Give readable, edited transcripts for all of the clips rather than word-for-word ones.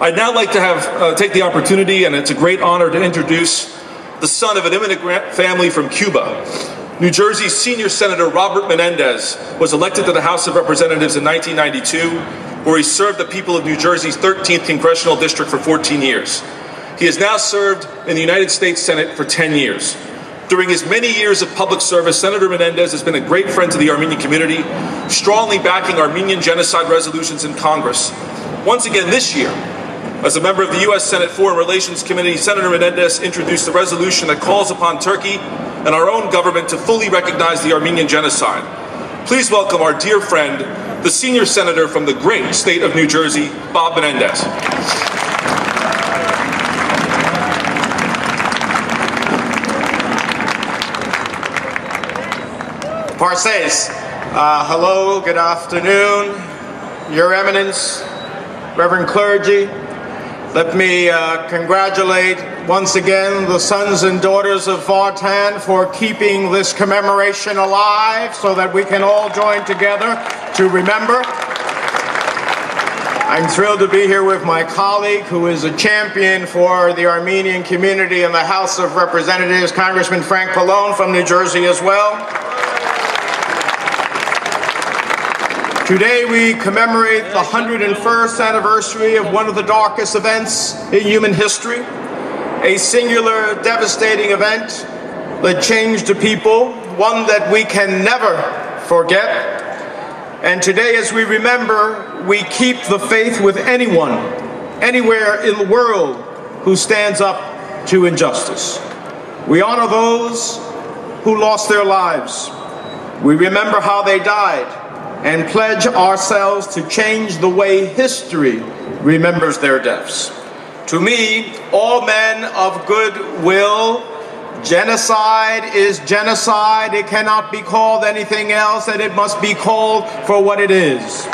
I'd now like to take the opportunity, and it's a great honor to introduce the son of an immigrant family from Cuba. New Jersey's senior Senator Robert Menendez was elected to the House of Representatives in 1992, where he served the people of New Jersey's 13th Congressional District for 14 years. He has now served in the United States Senate for 10 years. During his many years of public service, Senator Menendez has been a great friend to the Armenian community, strongly backing Armenian genocide resolutions in Congress. Once again this year, as a member of the U.S. Senate Foreign Relations Committee, Senator Menendez introduced a resolution that calls upon Turkey and our own government to fully recognize the Armenian genocide. Please welcome our dear friend, the senior senator from the great state of New Jersey, Bob Menendez. Parses, hello, good afternoon, Your Eminence, Reverend clergy. Let me congratulate once again the sons and daughters of Vartan for keeping this commemoration alive so that we can all join together to remember. I'm thrilled to be here with my colleague who is a champion for the Armenian community in the House of Representatives, Congressman Frank Pallone from New Jersey as well. Today we commemorate the 101st anniversary of one of the darkest events in human history, a singular, devastating event that changed a people, one that we can never forget. And today, as we remember, we keep the faith with anyone, anywhere in the world who stands up to injustice. We honor those who lost their lives. We remember how they died, and pledge ourselves to change the way history remembers their deaths. To me, all men of good will, genocide is genocide. It cannot be called anything else, and it must be called for what it is.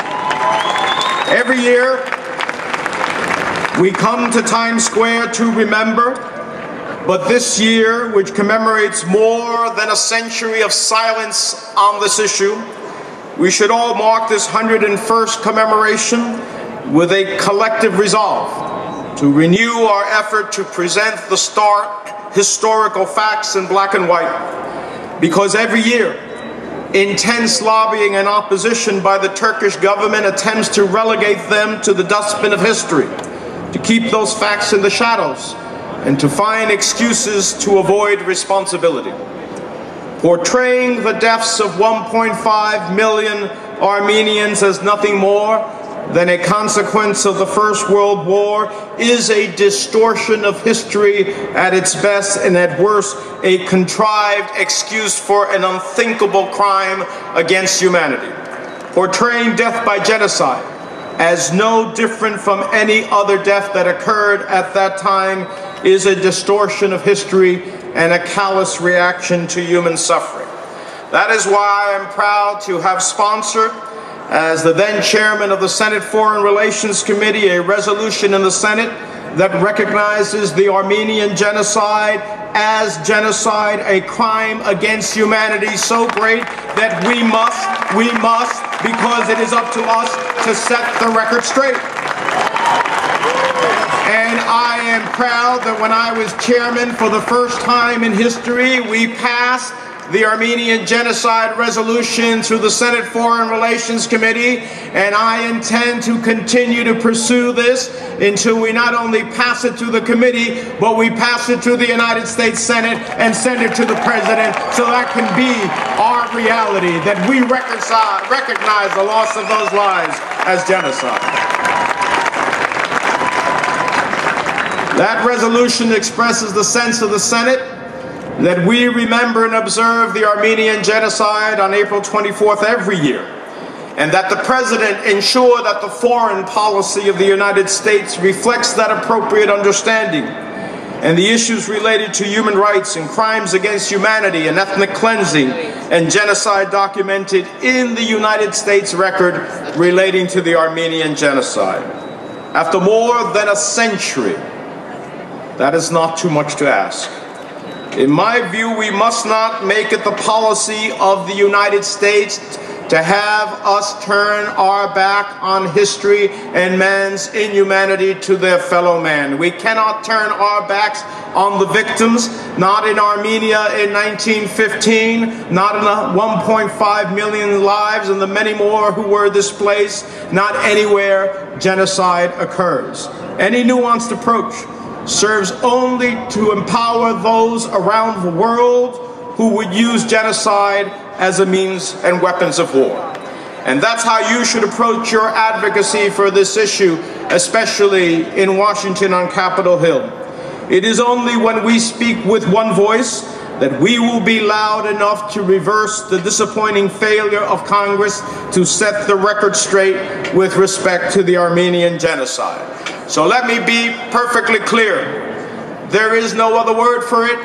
Every year, we come to Times Square to remember, but this year, which commemorates more than a century of silence on this issue, we should all mark this 101st commemoration with a collective resolve to renew our effort to present the stark historical facts in black and white. Because every year, intense lobbying and opposition by the Turkish government attempts to relegate them to the dustbin of history, to keep those facts in the shadows, and to find excuses to avoid responsibility. Portraying the deaths of 1.5 million Armenians as nothing more than a consequence of the First World War is a distortion of history at its best, and at worst, a contrived excuse for an unthinkable crime against humanity. Portraying death by genocide as no different from any other death that occurred at that time is a distortion of history and a callous reaction to human suffering. That is why I'm proud to have sponsored, as the then chairman of the Senate Foreign Relations Committee, a resolution in the Senate that recognizes the Armenian genocide as genocide, a crime against humanity so great that we must, because it is up to us to set the record straight. And I am proud that when I was chairman for the first time in history, we passed the Armenian Genocide Resolution through the Senate Foreign Relations Committee, and I intend to continue to pursue this until we not only pass it through the committee, but we pass it through the United States Senate and send it to the President, so that can be our reality, that we recognize the loss of those lives as genocide. That resolution expresses the sense of the Senate that we remember and observe the Armenian genocide on April 24th every year, and that the President ensure that the foreign policy of the United States reflects that appropriate understanding, and the issues related to human rights and crimes against humanity and ethnic cleansing and genocide documented in the United States record relating to the Armenian genocide. After more than a century, that is not too much to ask. In my view, we must not make it the policy of the United States to have us turn our back on history and man's inhumanity to their fellow man. We cannot turn our backs on the victims, not in Armenia in 1915, not in the 1.5 million lives and the many more who were displaced, not anywhere genocide occurs. Any nuanced approach serves only to empower those around the world who would use genocide as a means and weapons of war. And that's how you should approach your advocacy for this issue, especially in Washington on Capitol Hill. It is only when we speak with one voice that we will be loud enough to reverse the disappointing failure of Congress to set the record straight with respect to the Armenian genocide. So let me be perfectly clear. There is no other word for it.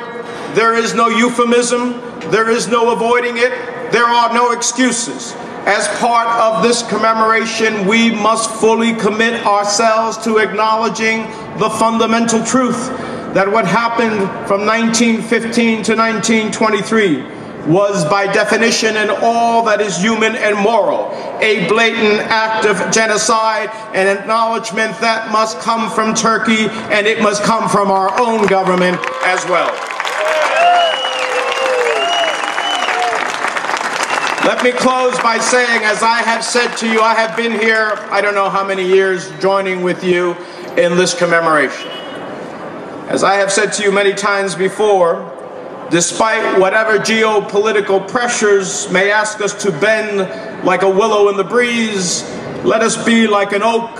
There is no euphemism. There is no avoiding it. There are no excuses. As part of this commemoration, we must fully commit ourselves to acknowledging the fundamental truth that what happened from 1915 to 1923 was by definition and all that is human and moral, a blatant act of genocide, an acknowledgement that must come from Turkey, and it must come from our own government as well. Let me close by saying, as I have said to you, I have been here, I don't know how many years, joining with you in this commemoration. As I have said to you many times before, despite whatever geopolitical pressures may ask us to bend like a willow in the breeze, let us be like an oak,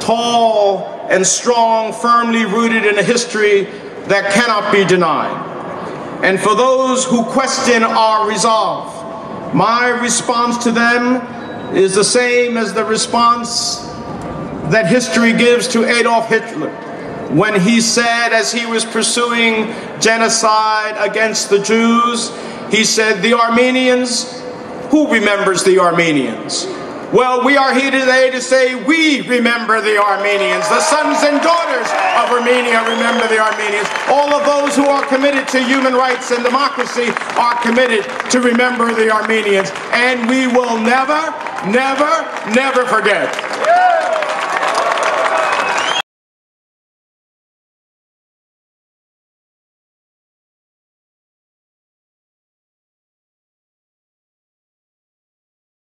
tall and strong, firmly rooted in a history that cannot be denied. And for those who question our resolve, my response to them is the same as the response that history gives to Adolf Hitler when he said, as he was pursuing genocide against the Jews, he said, "The Armenians, who remembers the Armenians?" Well, we are here today to say we remember the Armenians. The sons and daughters of Armenia remember the Armenians. All of those who are committed to human rights and democracy are committed to remember the Armenians. And we will never, never, never forget.